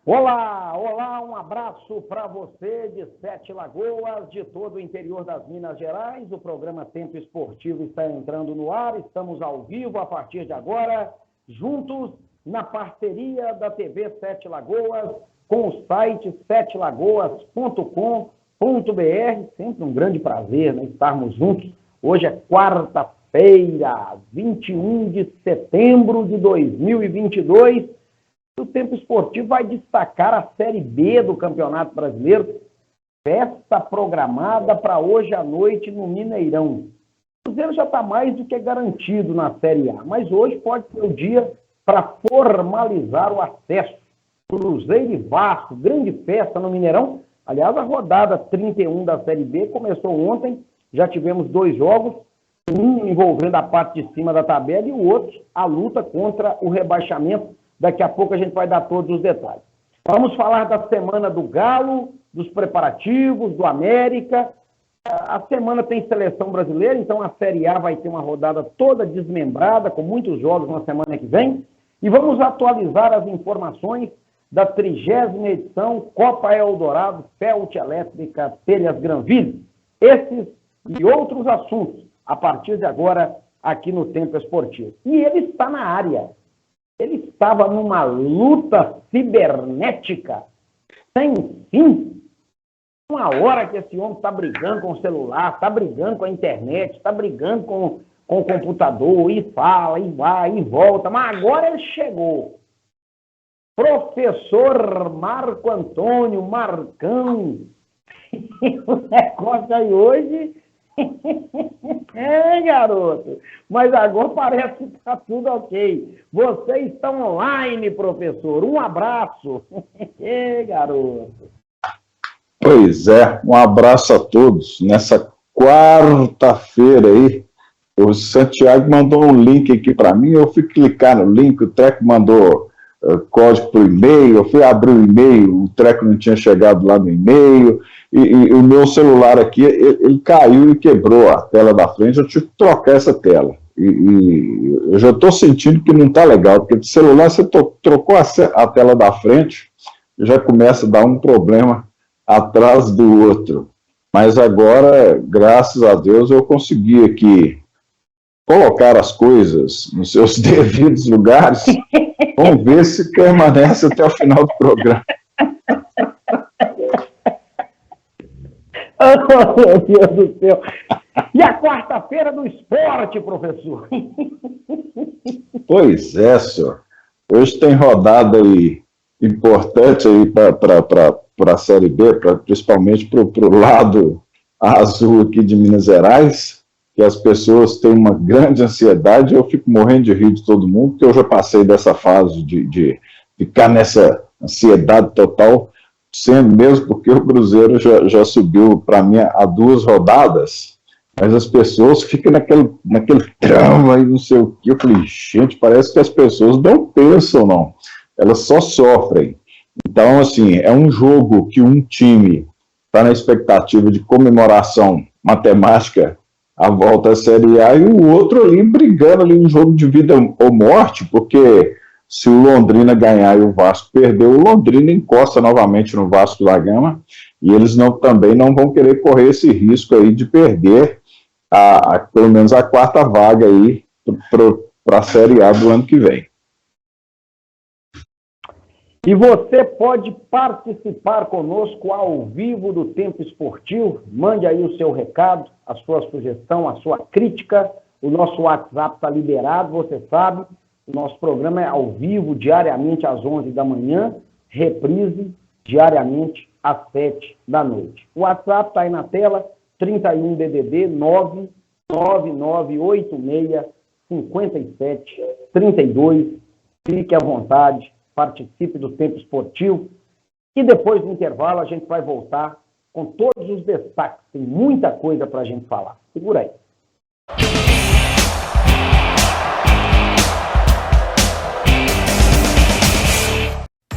Olá, olá, um abraço para você de Sete Lagoas, de todo o interior das Minas Gerais. O programa Tempo Esportivo está entrando no ar, estamos ao vivo a partir de agora, juntos na parceria da TV Sete Lagoas, com o site setelagoas.com.br. Sempre um grande prazer, né, estarmos juntos. Hoje é quarta-feira, 21 de setembro de 2022. O Tempo Esportivo vai destacar a Série B do Campeonato Brasileiro, festa programada para hoje à noite no Mineirão. O Cruzeiro já está mais do que garantido na Série A, mas hoje pode ser o dia para formalizar o acesso. Cruzeiro e Vasco, grande festa no Mineirão. Aliás, a rodada 31 da Série B começou ontem, já tivemos 2 jogos, um envolvendo a parte de cima da tabela e o outro, a luta contra o rebaixamento. Daqui a pouco a gente vai dar todos os detalhes. Vamos falar da semana do Galo, dos preparativos, do América. A semana tem seleção brasileira, então a Série A vai ter uma rodada toda desmembrada, com muitos jogos na semana que vem. E vamos atualizar as informações da 30ª edição Copa Eldorado Felt Elétrica Telhas Granville. Esses e outros assuntos, a partir de agora, aqui no Tempo Esportivo. E ele está na área. Ele estava numa luta cibernética sem fim. Uma hora que esse homem está brigando com o celular, está brigando com a internet, está brigando com o computador, e fala, e vai, e volta. Mas agora ele chegou. Professor Marco Antônio Marcão. O negócio aí hoje... É, garoto, mas agora parece que está tudo ok. Vocês estão online, professor. Um abraço. É, garoto. Pois é, um abraço a todos. Nessa quarta-feira aí, o Santiago mandou um link aqui para mim, eu fui clicar no link, o Treco mandou código para o e-mail, eu fui abrir o e-mail, o Treco não tinha chegado lá no e-mail, e o meu celular aqui, ele caiu e quebrou a tela da frente, eu tive que trocar essa tela. E eu já estou sentindo que não está legal, porque de celular você trocou a tela da frente, já começa a dar um problema atrás do outro. Mas agora, graças a Deus, eu consegui aqui colocar as coisas nos seus devidos lugares. Vamos ver se permanece até o final do programa. Oh, meu Deus do céu. E a quarta-feira do esporte, professor? Pois é, senhor. Hoje tem rodada aí importante aí para a Série B, principalmente para o lado azul aqui de Minas Gerais, que as pessoas têm uma grande ansiedade. Eu fico morrendo de rir de todo mundo, porque eu já passei dessa fase de ficar nessa ansiedade total, sendo mesmo porque o Cruzeiro já subiu para mim há 2 rodadas, mas as pessoas ficam naquele trama e não sei o que. Eu falei, gente, parece que as pessoas não pensam, não. Elas só sofrem. Então, assim, é um jogo que um time está na expectativa de comemoração matemática a volta à Série A, e o outro ali brigando ali um jogo de vida ou morte, porque se o Londrina ganhar e o Vasco perder, o Londrina encosta novamente no Vasco da Gama, e eles também não vão querer correr esse risco aí de perder pelo menos a 4ª vaga aí para a Série A do ano que vem. E você pode participar conosco ao vivo do Tempo Esportivo. Mande aí o seu recado, a sua sugestão, a sua crítica. O nosso WhatsApp está liberado, você sabe. O nosso programa é ao vivo, diariamente às 11 da manhã. Reprise, diariamente às 7 da noite. O WhatsApp está aí na tela, 31 DDD 99986 5732. Fique à vontade. Participe do Tempo Esportivo, e depois do intervalo a gente vai voltar com todos os destaques. Tem muita coisa para a gente falar. Segura aí.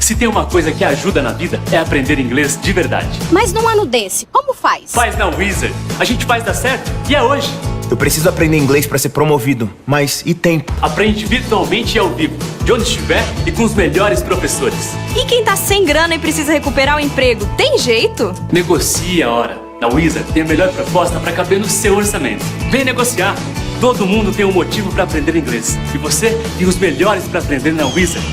Se tem uma coisa que ajuda na vida, é aprender inglês de verdade. Mas num ano desse, como faz? Faz na Wizard. A gente faz dar certo e é hoje. Eu preciso aprender inglês para ser promovido, mas e tempo? Aprende virtualmente e ao vivo, de onde estiver e com os melhores professores. E quem tá sem grana e precisa recuperar o emprego, tem jeito? Negocie a hora. Na Wizard tem a melhor proposta para caber no seu orçamento. Vem negociar. Todo mundo tem um motivo para aprender inglês. E você tem os melhores para aprender na Wizard.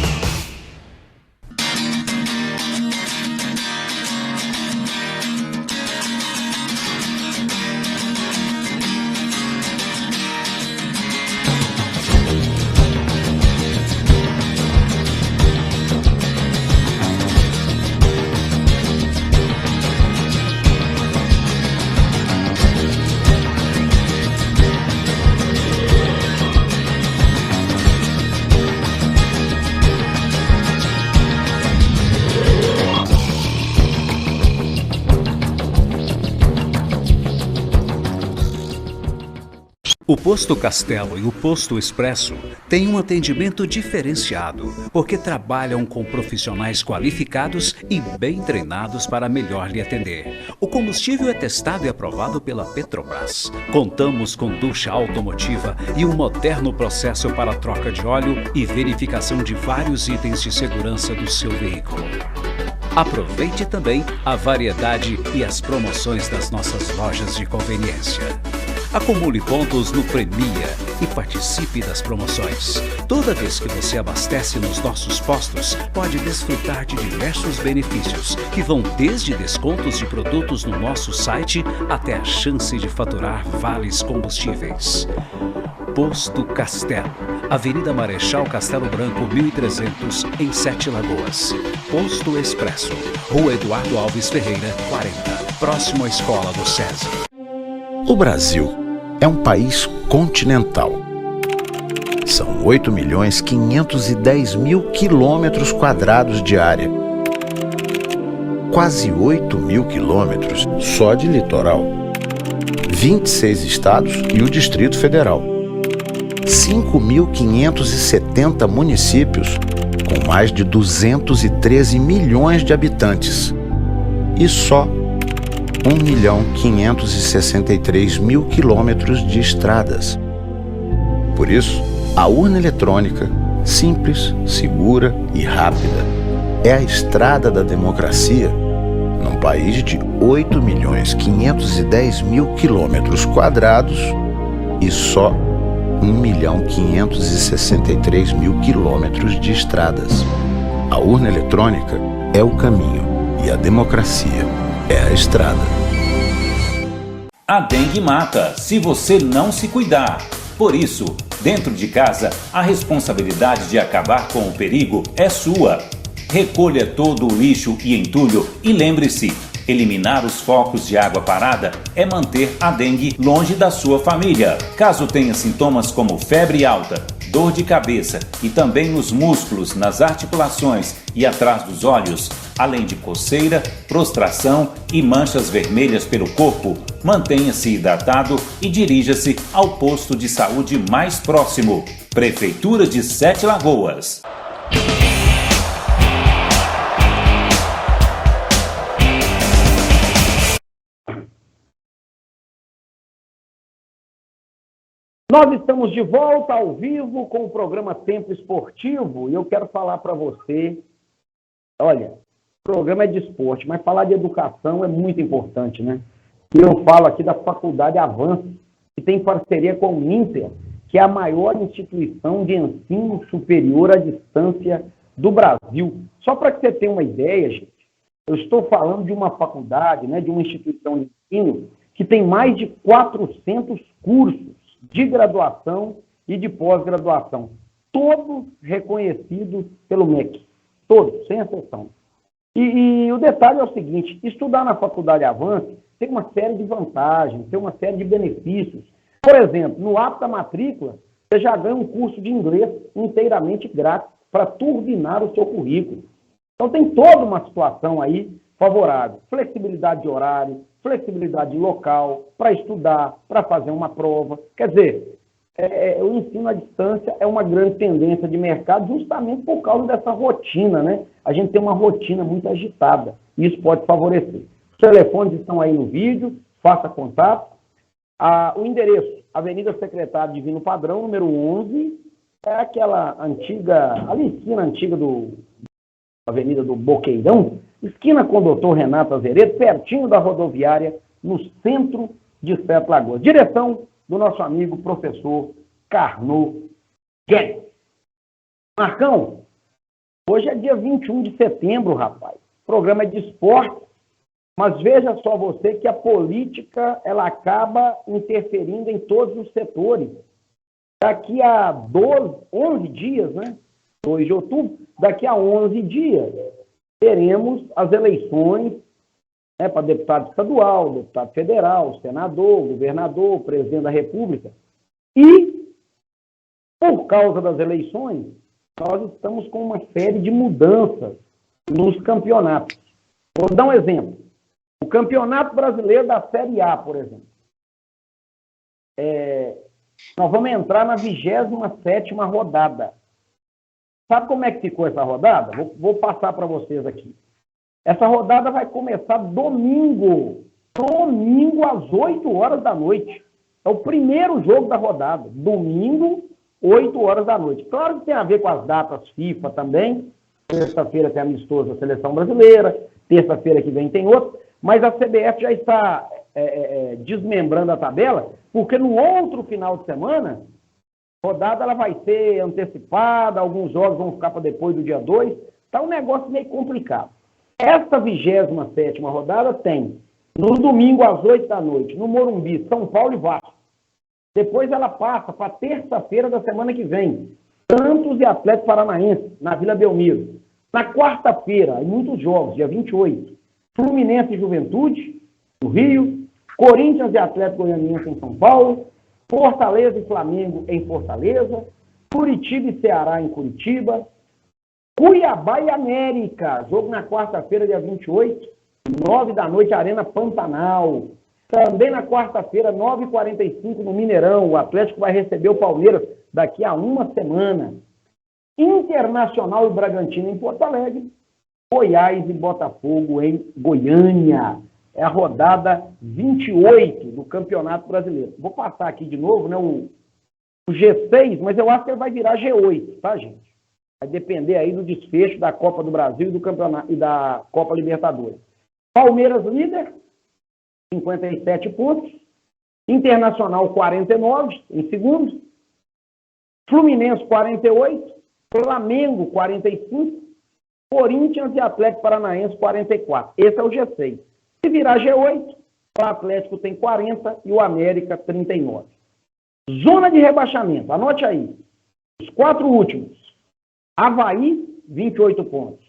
O Posto Castelo e o Posto Expresso têm um atendimento diferenciado, porque trabalham com profissionais qualificados e bem treinados para melhor lhe atender. O combustível é testado e aprovado pela Petrobras. Contamos com ducha automotiva e um moderno processo para troca de óleo e verificação de vários itens de segurança do seu veículo. Aproveite também a variedade e as promoções das nossas lojas de conveniência. Acumule pontos no Premia e participe das promoções. Toda vez que você abastece nos nossos postos, pode desfrutar de diversos benefícios, que vão desde descontos de produtos no nosso site até a chance de faturar vales combustíveis. Posto Castelo, Avenida Marechal Castelo Branco, 1300, em Sete Lagoas. Posto Expresso, Rua Eduardo Alves Ferreira, 40, próximo à Escola do SESI. O Brasil é um país continental. São 8.510.000 quilômetros quadrados de área. Quase 8.000 quilômetros só de litoral. 26 estados e o Distrito Federal. 5.570 municípios com mais de 213 milhões de habitantes. E só 1.563.000 quilômetros de estradas. Por isso, a urna eletrônica, simples, segura e rápida, é a estrada da democracia num país de 8.510.000 quilômetros quadrados e só 1.563.000 quilômetros de estradas. A urna eletrônica é o caminho e a democracia é a estrada. A dengue mata se você não se cuidar. Por isso, dentro de casa, a responsabilidade de acabar com o perigo é sua. Recolha todo o lixo e entulho e lembre-se, eliminar os focos de água parada é manter a dengue longe da sua família. Caso tenha sintomas como febre alta, dor de cabeça e também nos músculos, nas articulações e atrás dos olhos, além de coceira, prostração e manchas vermelhas pelo corpo, mantenha-se hidratado e dirija-se ao posto de saúde mais próximo. Prefeitura de Sete Lagoas. Nós estamos de volta ao vivo com o programa Tempo Esportivo e eu quero falar para você, olha, o programa é de esporte, mas falar de educação é muito importante, né? E eu falo aqui da Faculdade Avanço, que tem parceria com o Inter, que é a maior instituição de ensino superior à distância do Brasil. Só para que você tenha uma ideia, gente, eu estou falando de uma faculdade, né, de uma instituição de ensino que tem mais de 400 cursos de graduação e de pós-graduação, todos reconhecidos pelo MEC, todos, sem exceção. E o detalhe é o seguinte, estudar na Faculdade Avanço tem uma série de vantagens, tem uma série de benefícios. Por exemplo, no ato da matrícula, você já ganha um curso de inglês inteiramente grátis para turbinar o seu currículo. Então tem toda uma situação aí favorável, flexibilidade de horário, flexibilidade local, para estudar, para fazer uma prova. Quer dizer, o ensino à distância é uma grande tendência de mercado justamente por causa dessa rotina, né? A gente tem uma rotina muito agitada. Isso pode favorecer. Os telefones estão aí no vídeo, faça contato. O endereço, Avenida Secretário Divino Padrão, número 11, é aquela antiga, ali esquina antiga Avenida do Boqueirão, esquina com o doutor Renato Azeredo, pertinho da rodoviária, no centro de Sete Lagoas. Direção do nosso amigo professor Carnot Guedes. Marcão, hoje é dia 21 de setembro, rapaz. O programa é de esporte, mas veja só você que a política, ela acaba interferindo em todos os setores. Daqui a 11 dias, né? 2 de outubro, daqui a 11 dias, teremos as eleições, né, para deputado estadual, deputado federal, senador, governador, presidente da República. E, por causa das eleições, nós estamos com uma série de mudanças nos campeonatos. Vou dar um exemplo. O Campeonato Brasileiro da Série A, por exemplo. Nós vamos entrar na 27ª rodada. Sabe como é que ficou essa rodada? Vou passar para vocês aqui. Essa rodada vai começar domingo às 8 horas da noite. É o primeiro jogo da rodada. Domingo, 8 horas da noite. Claro que tem a ver com as datas FIFA também. Terça-feira tem amistoso da Seleção Brasileira. Terça-feira que vem tem outro. Mas a CBF já está desmembrando a tabela, porque no outro final de semana, a rodada ela vai ser antecipada, alguns jogos vão ficar para depois do dia 2. Está um negócio meio complicado. Essa 27ª rodada tem, no domingo às 8 da noite, no Morumbi, São Paulo e Vasco. Depois ela passa para terça-feira da semana que vem, Santos e Atlético Paranaense, na Vila Belmiro. Na quarta-feira, em muitos jogos, dia 28, Fluminense e Juventude, no Rio, Corinthians e Atlético Goianiense em São Paulo, Fortaleza e Flamengo em Fortaleza, Curitiba e Ceará em Curitiba, Cuiabá e América, jogo na quarta-feira, dia 28, 9 da noite, Arena Pantanal. Também na quarta-feira, 9h45 no Mineirão, o Atlético vai receber o Palmeiras daqui a uma semana. Internacional e Bragantino em Porto Alegre, Goiás e Botafogo em Goiânia. É a rodada 28 do Campeonato Brasileiro. Vou passar aqui de novo, né, o G6, mas eu acho que ele vai virar G8, tá, gente? Vai depender aí do desfecho da Copa do Brasil e do Campeonato e da Copa Libertadores. Palmeiras líder, 57 pontos. Internacional 49 em segundo. Fluminense 48. Flamengo 45. Corinthians e Atlético Paranaense 44. Esse é o G6. Se virar G8, o Atlético tem 40 e o América 39. Zona de rebaixamento, anote aí. Os 4 últimos. Avaí, 28 pontos.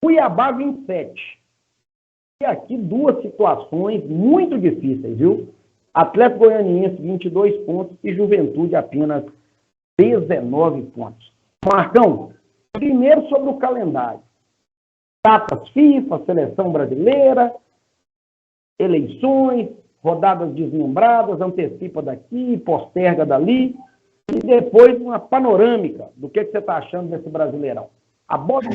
Cuiabá, 27. E aqui 2 situações muito difíceis, viu? Atlético Goianiense, 22 pontos e Juventude apenas 19 pontos. Marcão, primeiro sobre o calendário. Datas FIFA, Seleção Brasileira, eleições, rodadas desmembradas, antecipa daqui, posterga dali, e depois uma panorâmica do que você está achando desse Brasileirão. A bola...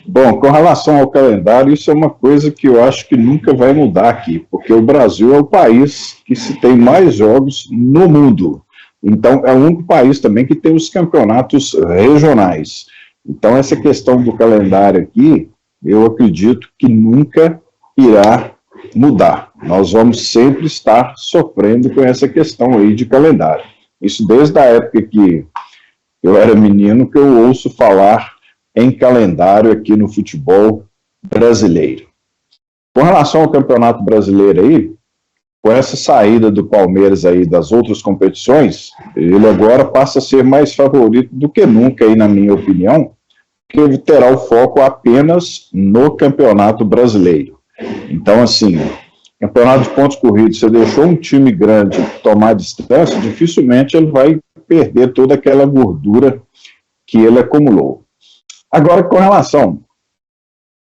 Bom, com relação ao calendário, isso é uma coisa que eu acho que nunca vai mudar aqui, porque o Brasil é o país que se tem mais jogos no mundo. Então, é o único país também que tem os campeonatos regionais. Então, essa questão do calendário aqui, eu acredito que nunca irá mudar. Nós vamos sempre estar sofrendo com essa questão aí de calendário. Isso desde a época que eu era menino, que eu ouço falar em calendário aqui no futebol brasileiro. Com relação ao Campeonato Brasileiro aí, com essa saída do Palmeiras aí das outras competições, ele agora passa a ser mais favorito do que nunca aí, na minha opinião, que ele terá o foco apenas no Campeonato Brasileiro. Então, assim, campeonato de pontos corridos, você deixou um time grande tomar distância, dificilmente ele vai perder toda aquela gordura que ele acumulou. Agora, com relação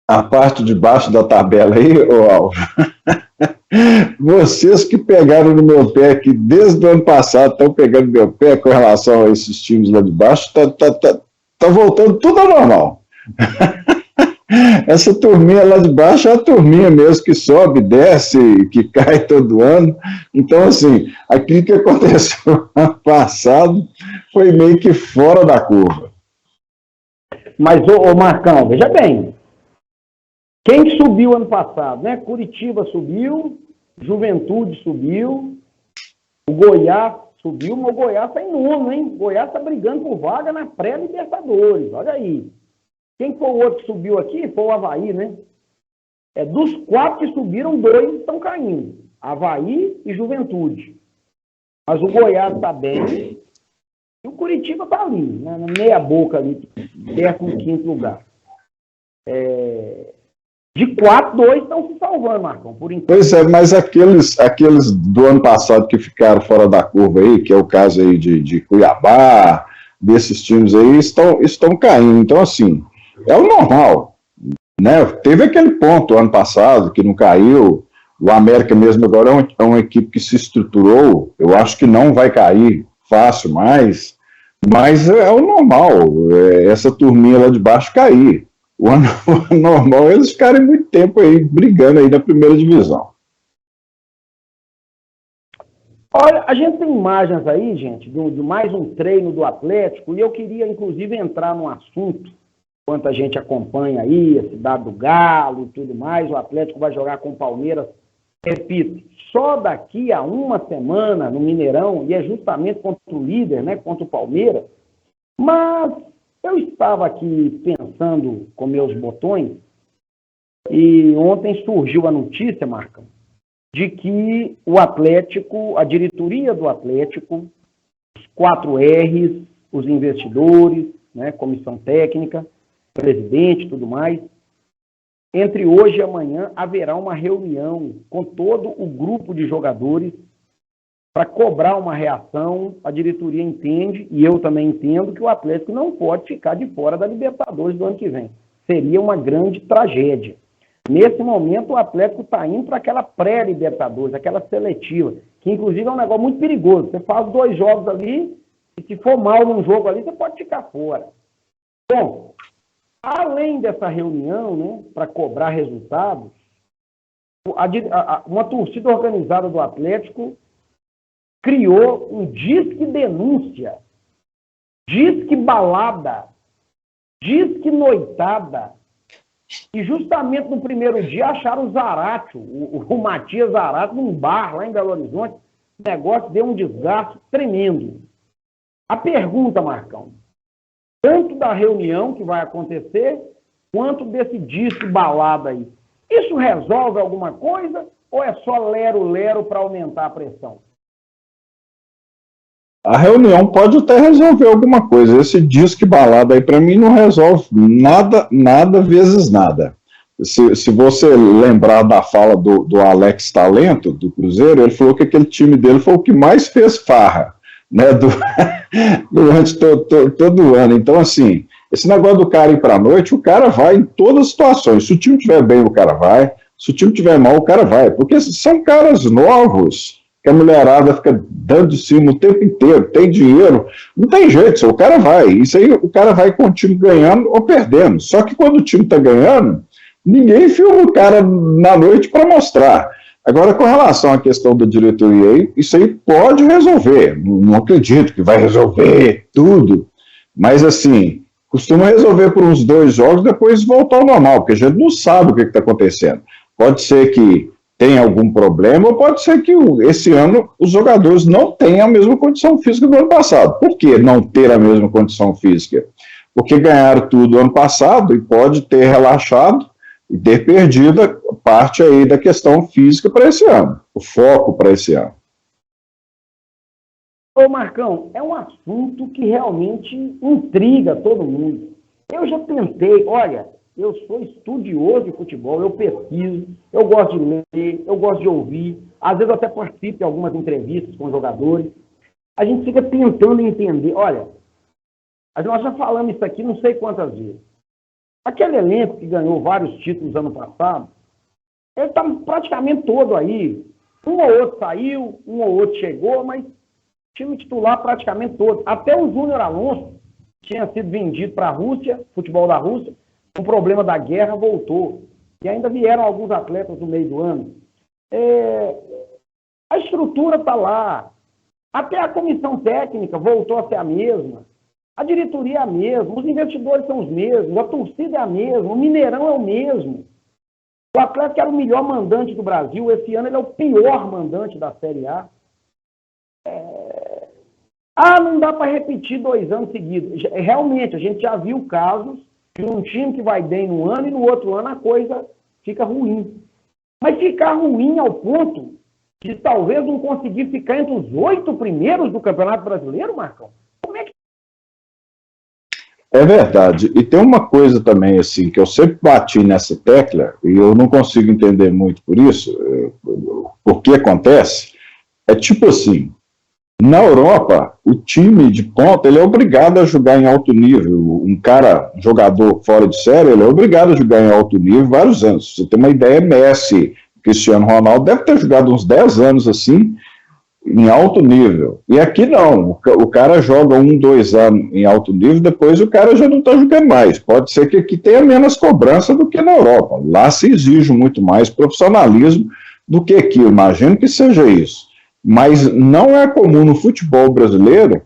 à parte de baixo da tabela aí, Alves, vocês que pegaram no meu pé aqui desde o ano passado, estão pegando no meu pé com relação a esses times lá de baixo, tá voltando tudo ao normal. Essa turminha lá de baixo é a turminha mesmo que sobe, desce, que cai todo ano. Então, assim, aquilo que aconteceu ano passado foi meio que fora da curva. Mas, ô Marcão, veja bem, quem subiu ano passado, né? Curitiba subiu, Juventude subiu, o Goiás subiu, mas o Goiás está em nono, hein? O Goiás está brigando por vaga na pré-Libertadores, olha aí. Quem foi o outro que subiu aqui? Foi o Avaí, né? Dos 4 que subiram, 2 estão caindo. Avaí e Juventude. Mas o Goiás está bem e o Curitiba está ali, né? Na meia boca ali, 15º lugar. De 4, 2 estão se salvando, Marcão, por enquanto. Pois é, mas aqueles do ano passado que ficaram fora da curva aí, que é o caso aí de Cuiabá, desses times aí, estão caindo. Então, assim, é o normal, né? Teve aquele ponto ano passado que não caiu. O América mesmo agora é uma equipe que se estruturou. Eu acho que não vai cair fácil mais, mas é o normal, essa turminha lá de baixo cair. O ano normal é eles ficarem muito tempo aí brigando aí na primeira divisão. Olha, a gente tem imagens aí, gente, de mais um treino do Atlético, e eu queria, inclusive, entrar num assunto, enquanto a gente acompanha aí a cidade do Galo e tudo mais. O Atlético vai jogar com o Palmeiras, repito, só daqui a uma semana no Mineirão, e é justamente contra o líder, né, contra o Palmeiras. Mas eu estava aqui pensando com meus botões, e ontem surgiu a notícia, Marcão, de que o Atlético, a diretoria do Atlético, os 4 R's, os investidores, né, comissão técnica, presidente e tudo mais, entre hoje e amanhã haverá uma reunião com todo o grupo de jogadores para cobrar uma reação. A diretoria entende, e eu também entendo, que o Atlético não pode ficar de fora da Libertadores do ano que vem. Seria uma grande tragédia. Nesse momento, o Atlético está indo para aquela pré-Libertadores, aquela seletiva, que inclusive é um negócio muito perigoso. Você faz 2 jogos ali, e se for mal num jogo ali, você pode ficar fora. Bom, além dessa reunião, né, para cobrar resultados, uma torcida organizada do Atlético criou um disque denúncia, disque balada, disque noitada, e justamente no primeiro dia acharam o Zarate, o Matias Zarate, num bar lá em Belo Horizonte. O negócio deu um desgaste tremendo. A pergunta, Marcão, tanto da reunião que vai acontecer, quanto desse disco balada aí, isso resolve alguma coisa ou é só lero-lero para aumentar a pressão? A reunião pode até resolver alguma coisa. Esse disco balada aí, para mim, não resolve nada vezes nada. Se você lembrar da fala do Alex Talento, do Cruzeiro, ele falou que aquele time dele foi o que mais fez farra, né, durante todo o ano. Então, assim, esse negócio do cara ir para a noite, o cara vai em todas as situações. Se o time estiver bem, o cara vai. Se o time estiver mal, o cara vai. Porque são caras novos, que a mulherada fica dando de cima o tempo inteiro, tem dinheiro, não tem jeito, o cara vai. Isso aí, o cara vai com o time ganhando ou perdendo. Só que quando o time está ganhando, ninguém filma o cara na noite para mostrar. Agora, com relação à questão da diretoria, isso aí pode resolver. Não acredito que vai resolver tudo, mas assim, costuma resolver por uns 2 jogos, depois voltar ao normal, porque a gente não sabe o que está acontecendo. Pode ser que tem algum problema, ou pode ser que esse ano os jogadores não tenham a mesma condição física do ano passado. Por que não ter a mesma condição física? Porque ganharam tudo ano passado e pode ter relaxado e ter perdido a parte aí da questão física para esse ano, o foco para esse ano. Ô Marcão, é um assunto que realmente intriga todo mundo. Eu já tentei, olha, eu sou estudioso de futebol, eu pesquiso, eu gosto de ler, eu gosto de ouvir, às vezes eu até participo de algumas entrevistas com jogadores. A gente fica tentando entender, olha, nós já falamos isso aqui não sei quantas vezes. Aquele elenco que ganhou vários títulos ano passado, ele está praticamente todo aí. Um ou outro saiu, um ou outro chegou, mas time titular praticamente todo. Até o Júnior Alonso tinha sido vendido para a Rússia, futebol da Rússia, O problema da guerra voltou. E ainda vieram alguns atletas no meio do ano. A estrutura está lá. Até a comissão técnica voltou a ser a mesma. A diretoria é a mesma. Os investidores são os mesmos. A torcida é a mesma. O Mineirão é o mesmo. O Atlético era o melhor mandante do Brasil. Esse ano ele é o pior mandante da Série A. Não dá para repetir 2 anos seguidos. Realmente, a gente já viu casos de um time que vai bem num ano e no outro ano a coisa fica ruim. Mas ficar ruim ao ponto de talvez não conseguir ficar entre os 8 primeiros do Campeonato Brasileiro, Marcão? Como é que... É verdade. E tem uma coisa também, assim, que eu sempre bati nessa tecla, e eu não consigo entender muito por isso, por que acontece, é tipo assim, na Europa, o time de ponta, ele é obrigado a jogar em alto nível. Um jogador fora de série, ele é obrigado a jogar em alto nível vários anos. Você tem uma ideia, Messi, Cristiano Ronaldo, deve ter jogado uns 10 anos assim, em alto nível. E aqui não, o cara joga 1, 2 anos em alto nível, depois o cara já não está jogando mais. Pode ser que aqui tenha menos cobrança do que na Europa. Lá se exige muito mais profissionalismo do que aqui. Eu imagino que seja isso. Mas não é comum no futebol brasileiro,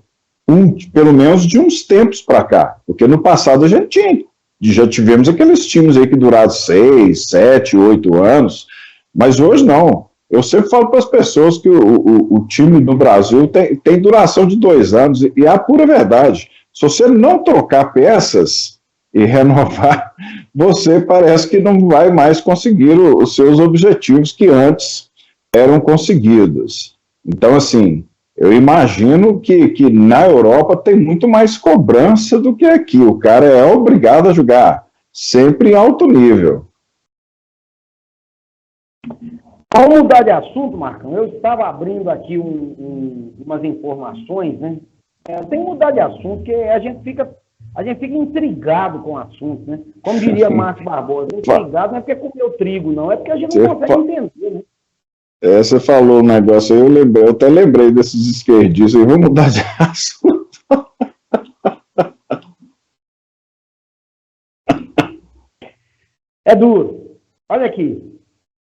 pelo menos de uns tempos para cá, porque no passado a gente já tivemos aqueles times aí que duraram 6, 7, 8 anos, mas hoje não. Eu sempre falo para as pessoas que o time do Brasil tem duração de 2 anos, e é a pura verdade. Se você não trocar peças e renovar, você parece que não vai mais conseguir os seus objetivos que antes eram conseguidos. Então, assim, eu imagino que na Europa tem muito mais cobrança do que aqui. O cara é obrigado a jogar sempre em alto nível. Vamos mudar de assunto, Marcão. Eu estava abrindo aqui umas informações, né? Tem que mudar de assunto, porque a gente fica intrigado com o assunto, né? Como diria Márcio Barbosa, intrigado não é porque comeu trigo, não, é porque a gente não consegue entender, né? Você falou um negócio aí, eu até lembrei desses esquerdistas, eu vou mudar de assunto. É duro. Olha aqui,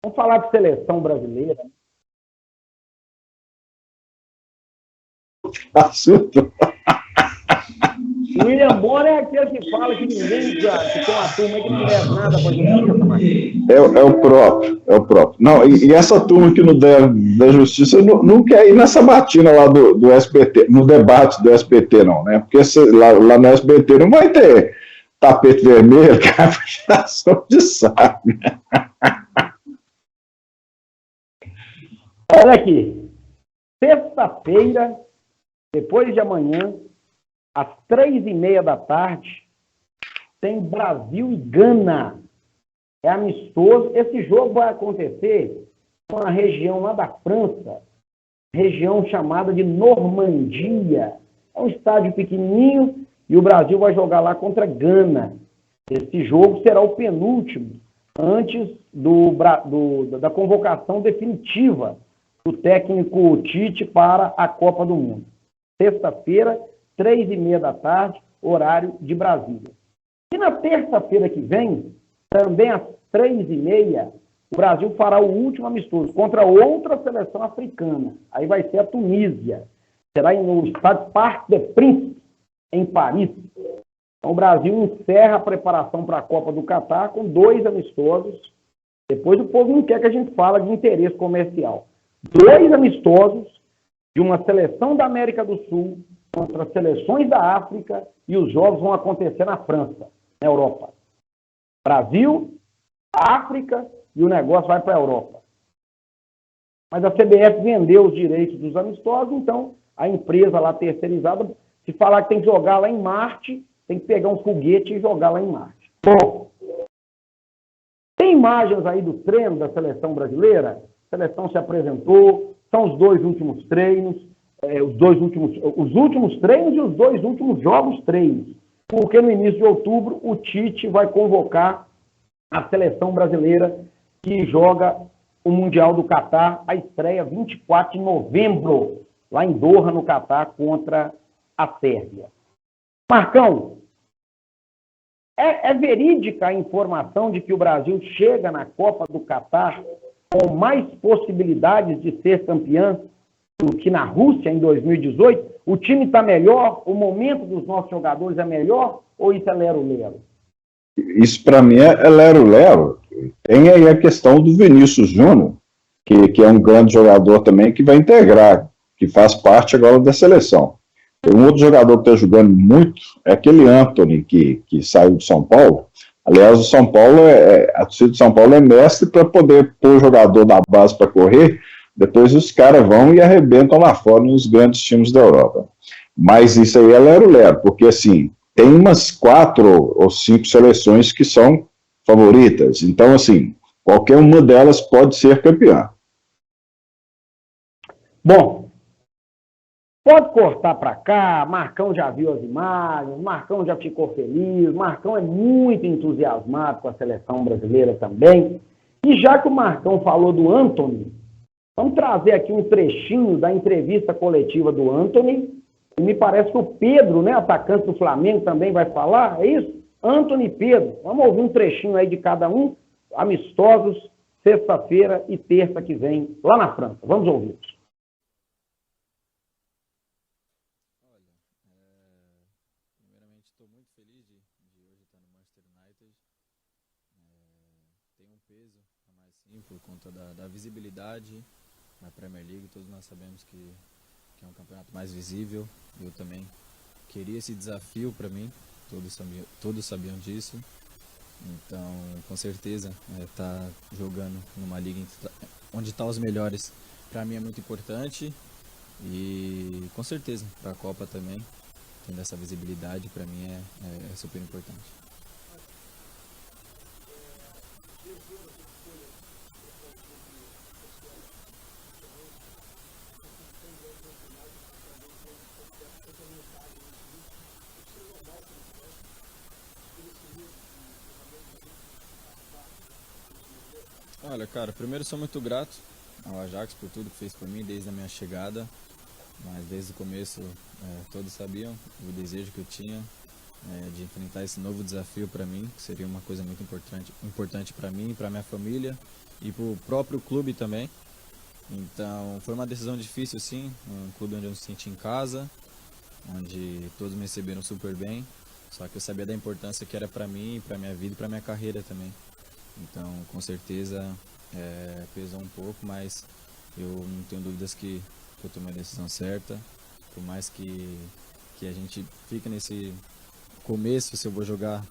vamos falar de seleção brasileira. Assunto. O William Bonner é aquele que fala que ninguém, que tem uma turma aí que não deve nada para justiça, Marcos. É o próprio. Não, e essa turma que não deve da justiça não quer ir nessa batina lá do SBT, no debate do SBT, não, né? Porque lá no SBT não vai ter tapete vermelho, puxação de saco. Olha aqui, sexta-feira, depois de amanhã, às 3h30 da tarde, tem Brasil e Gana. É amistoso. Esse jogo vai acontecer numa região lá da França, região chamada de Normandia. É um estádio pequenininho e o Brasil vai jogar lá contra Gana. Esse jogo será o penúltimo antes da convocação definitiva do técnico Tite para a Copa do Mundo. Sexta-feira, 3h30 da tarde, horário de Brasília. E na terça-feira que vem, também às 3h30, o Brasil fará o último amistoso contra outra seleção africana. Aí vai ser a Tunísia. Será no estádio Parc des Princes, em Paris. Então o Brasil encerra a preparação para a Copa do Catar com 2 amistosos. Depois o povo não quer que a gente fale de interesse comercial. 2 amistosos de uma seleção da América do Sul contra seleções da África, e os jogos vão acontecer na França, na Europa. Brasil, África, e o negócio vai para a Europa. Mas a CBF vendeu os direitos dos amistosos, então a empresa lá terceirizada, se falar que tem que jogar lá em Marte, tem que pegar um foguete e jogar lá em Marte. Bom, tem imagens aí do treino da seleção brasileira? A seleção se apresentou, são os 2 últimos treinos, os últimos treinos e os 2 últimos jogos treinos. Porque no início de outubro o Tite vai convocar a seleção brasileira que joga o Mundial do Catar, a estreia 24 de novembro, lá em Doha, no Catar, contra a Sérvia. Marcão, É verídica a informação de que o Brasil chega na Copa do Catar com mais possibilidades de ser campeão do que na Rússia em 2018? O time está melhor? O momento dos nossos jogadores é melhor? Ou isso é lero-lero? Isso para mim é lero-lero. Tem aí a questão do Vinícius Júnior, que é um grande jogador também, que vai integrar, que faz parte agora da seleção. Tem um outro jogador que está jogando muito, é aquele Antony, que saiu de São Paulo. Aliás, o São Paulo a torcida de São Paulo é mestre para poder pôr o jogador da base para correr, depois os caras vão e arrebentam lá fora nos grandes times da Europa. Mas isso aí é lero-lero, porque assim, tem umas 4 ou 5 seleções que são favoritas. Então, assim, qualquer uma delas pode ser campeã. Bom, pode cortar para cá, Marcão já viu as imagens, Marcão já ficou feliz, Marcão é muito entusiasmado com a seleção brasileira também. E já que o Marcão falou do Antony, vamos trazer aqui um trechinho da entrevista coletiva do Antony. E me parece que o Pedro, né, atacante do Flamengo, também vai falar, é isso? Antony e Pedro. Vamos ouvir um trechinho aí de cada um, amistosos, sexta-feira e terça que vem, lá na França. Vamos ouvir. Estou muito feliz de hoje estar no Manchester United. Tem um peso a mais sim por conta da visibilidade na Premier League. Todos nós sabemos que é um campeonato mais visível. Eu também queria esse desafio para mim, todos sabiam disso. Então, com certeza, estar jogando numa liga onde estão os melhores, para mim é muito importante. E com certeza, para a Copa também, tendo essa visibilidade, para mim é super importante. Olha, cara, primeiro sou muito grato ao Ajax por tudo que fez por mim desde a minha chegada, mas desde o começo todos sabiam o desejo que eu tinha de enfrentar esse novo desafio para mim, que seria uma coisa muito importante para mim, para minha família e para o próprio clube também. Então foi uma decisão difícil sim, um clube onde eu me senti em casa, onde todos me receberam super bem, só que eu sabia da importância que era para mim, para minha vida e para minha carreira também. Então, com certeza, pesou um pouco, mas eu não tenho dúvidas que eu tomei a decisão certa. Por mais que a gente fique nesse começo, se eu vou jogar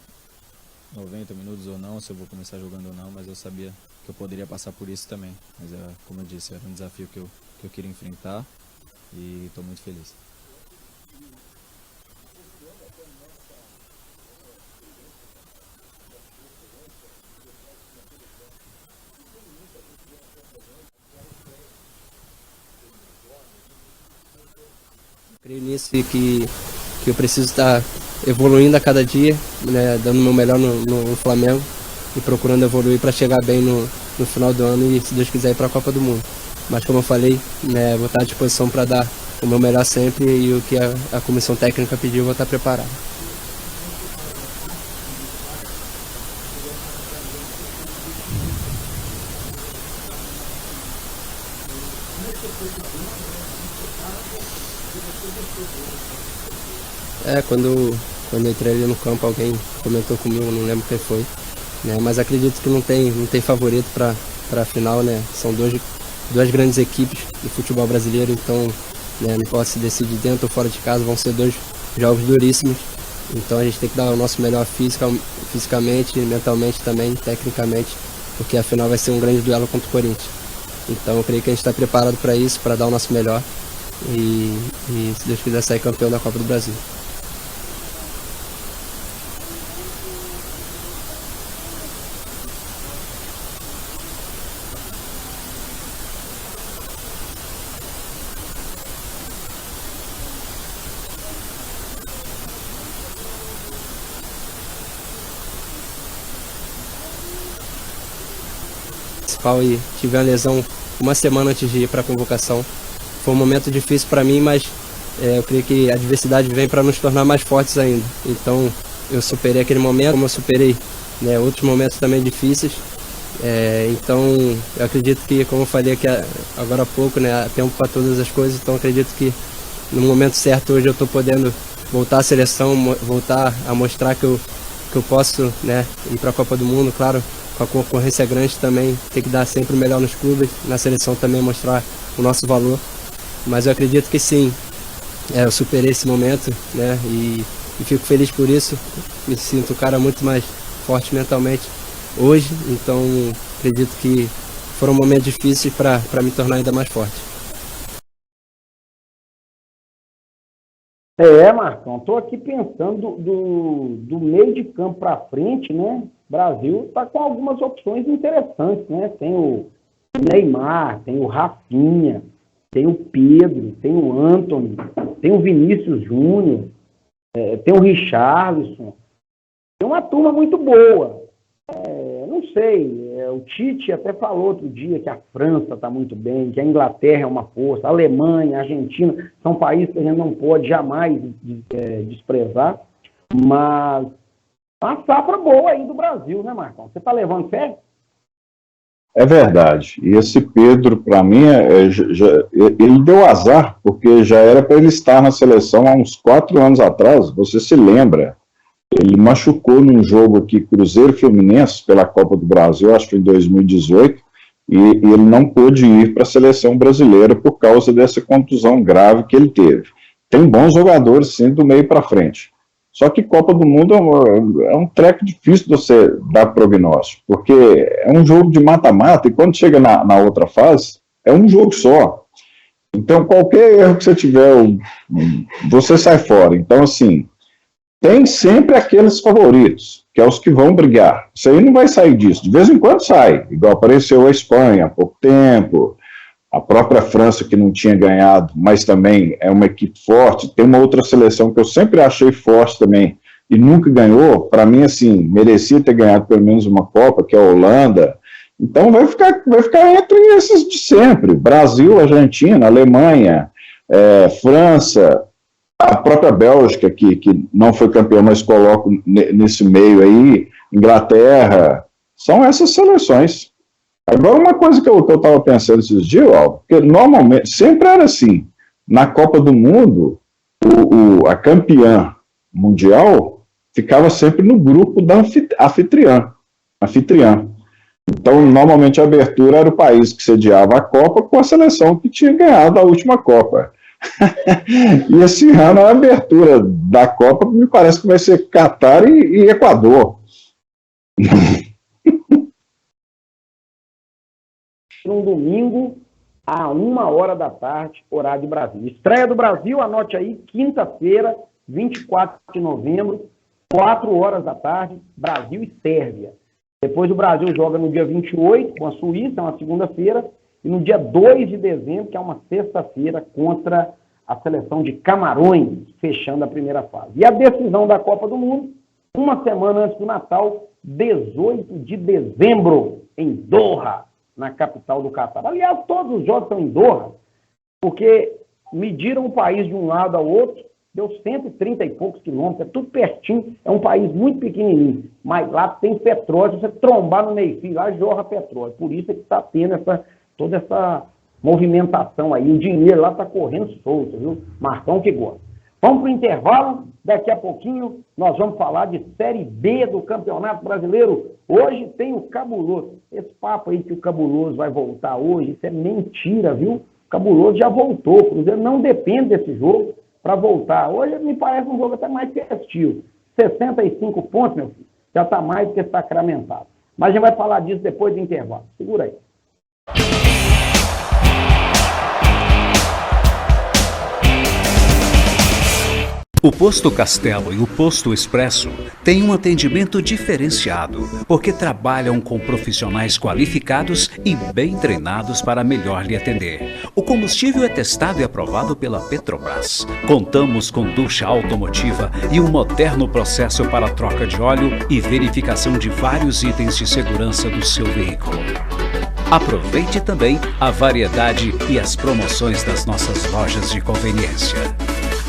90 minutos ou não, se eu vou começar jogando ou não, mas eu sabia que eu poderia passar por isso também. Mas, como eu disse, era um desafio que eu queria enfrentar e estou muito feliz. Creio nisso e que eu preciso estar evoluindo a cada dia, né, dando o meu melhor no Flamengo e procurando evoluir para chegar bem no final do ano e, se Deus quiser, ir para a Copa do Mundo. Mas, como eu falei, né, vou estar à disposição para dar o meu melhor sempre e o que a comissão técnica pediu, eu vou estar preparado. Quando eu entrei ali no campo, alguém comentou comigo, não lembro quem foi, né? Mas acredito que não tem favorito para a final, né? São duas grandes equipes do futebol brasileiro, então, né, não pode se decidir dentro ou fora de casa, vão ser 2 jogos duríssimos. Então a gente tem que dar o nosso melhor fisicamente, mentalmente também, tecnicamente, porque a final vai ser um grande duelo contra o Corinthians. Então eu creio que a gente está preparado para isso, para dar o nosso melhor e, se Deus quiser, sair campeão da Copa do Brasil. E tive uma lesão uma semana antes de ir para a convocação. Foi um momento difícil para mim, mas eu creio que a adversidade vem para nos tornar mais fortes ainda. Então eu superei aquele momento, como eu superei, né, outros momentos também difíceis. Então eu acredito que, como eu falei aqui agora há pouco, né, há tempo para todas as coisas, então acredito que no momento certo hoje eu estou podendo voltar à seleção, voltar a mostrar que eu posso, né, ir para a Copa do Mundo, claro, com a concorrência grande também, tem que dar sempre o melhor nos clubes, na seleção também mostrar o nosso valor, mas eu acredito que sim, eu superei esse momento, né, e fico feliz por isso, me sinto um cara muito mais forte mentalmente hoje, então acredito que foram momentos difíceis para me tornar ainda mais forte. Marcão, estou aqui pensando do meio de campo para frente, né? O Brasil está com algumas opções interessantes, né? Tem o Neymar, tem o Rafinha, tem o Pedro, tem o Antony, tem o Vinícius Júnior, tem o Richarlison. Tem uma turma muito boa. Não sei, o Tite até falou outro dia que a França está muito bem, que a Inglaterra é uma força, a Alemanha, a Argentina, são países que a gente não pode jamais desprezar, mas uma safra boa aí do Brasil, né, Marcão? Você está levando fé? É verdade. E esse Pedro, para mim, ele deu azar, porque já era para ele estar na seleção há uns 4 anos atrás, você se lembra. Ele machucou num jogo aqui, Cruzeiro Fluminense, pela Copa do Brasil, acho que em 2018, e ele não pôde ir para a seleção brasileira por causa dessa contusão grave que ele teve. Tem bons jogadores, sim, do meio para frente. Só que Copa do Mundo é um treco difícil de você dar prognóstico, porque é um jogo de mata-mata, e quando chega na outra fase, é um jogo só. Então, qualquer erro que você tiver, você sai fora. Então, assim, tem sempre aqueles favoritos, que é os que vão brigar. Isso aí não vai sair disso. De vez em quando sai, igual apareceu a Espanha há pouco tempo, a própria França, que não tinha ganhado, mas também é uma equipe forte. Tem uma outra seleção que eu sempre achei forte também, e nunca ganhou. Para mim, assim, merecia ter ganhado pelo menos uma Copa, que é a Holanda. Então vai ficar entre esses de sempre. Brasil, Argentina, Alemanha, França, a própria Bélgica, que não foi campeã, mas coloco nesse meio aí, Inglaterra, são essas seleções. Agora, uma coisa que eu estava pensando esses dias, porque normalmente, sempre era assim, na Copa do Mundo, a campeã mundial ficava sempre no grupo da anfitriã. Então, normalmente a abertura era o país que sediava a Copa com a seleção que tinha ganhado a última Copa. E esse ano a abertura da Copa me parece que vai ser Catar e Equador. Um domingo, a 1h da tarde, horário de Brasília. Estreia do Brasil, anote aí, quinta-feira, 24 de novembro, 4h da tarde, Brasil e Sérvia. Depois o Brasil joga no dia 28 com a Suíça, uma segunda-feira, e no dia 2 de dezembro, que é uma sexta-feira, contra a seleção de Camarões, fechando a primeira fase. E a decisão da Copa do Mundo, uma semana antes do Natal, 18 de dezembro, em Doha, na capital do Catar. Aliás, todos os jogos estão em Doha, porque mediram o país de um lado ao outro, deu 130 e poucos quilômetros, é tudo pertinho, é um país muito pequenininho, mas lá tem petróleo, se você trombar no meio-fio, lá jorra petróleo, por isso é que está tendo toda essa movimentação aí, o dinheiro lá está correndo solto, viu? Marcão que gosta. Vamos para o intervalo, daqui a pouquinho nós vamos falar de Série B do Campeonato Brasileiro. Hoje tem o Cabuloso. Esse papo aí que o Cabuloso vai voltar hoje, isso é mentira, viu? O Cabuloso já voltou, o Cruzeiro não depende desse jogo para voltar. Hoje me parece um jogo até mais festivo. 65 pontos, meu filho, já está mais do que sacramentado. Mas a gente vai falar disso depois do intervalo. Segura aí. O Posto Castelo e o Posto Expresso têm um atendimento diferenciado, porque trabalham com profissionais qualificados e bem treinados para melhor lhe atender. O combustível é testado e aprovado pela Petrobras. Contamos com ducha automotiva e um moderno processo para troca de óleo e verificação de vários itens de segurança do seu veículo. Aproveite também a variedade e as promoções das nossas lojas de conveniência.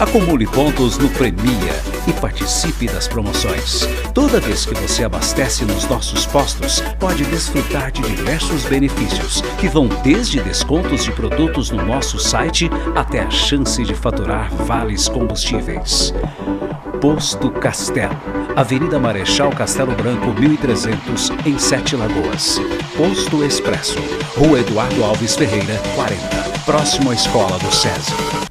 Acumule pontos no Premia e participe das promoções. Toda vez que você abastece nos nossos postos, pode desfrutar de diversos benefícios, que vão desde descontos de produtos no nosso site até a chance de faturar vales combustíveis. Posto Castelo, Avenida Marechal Castelo Branco, 1300, em Sete Lagoas. Posto Expresso, Rua Eduardo Alves Ferreira, 40, próximo à Escola do SESI.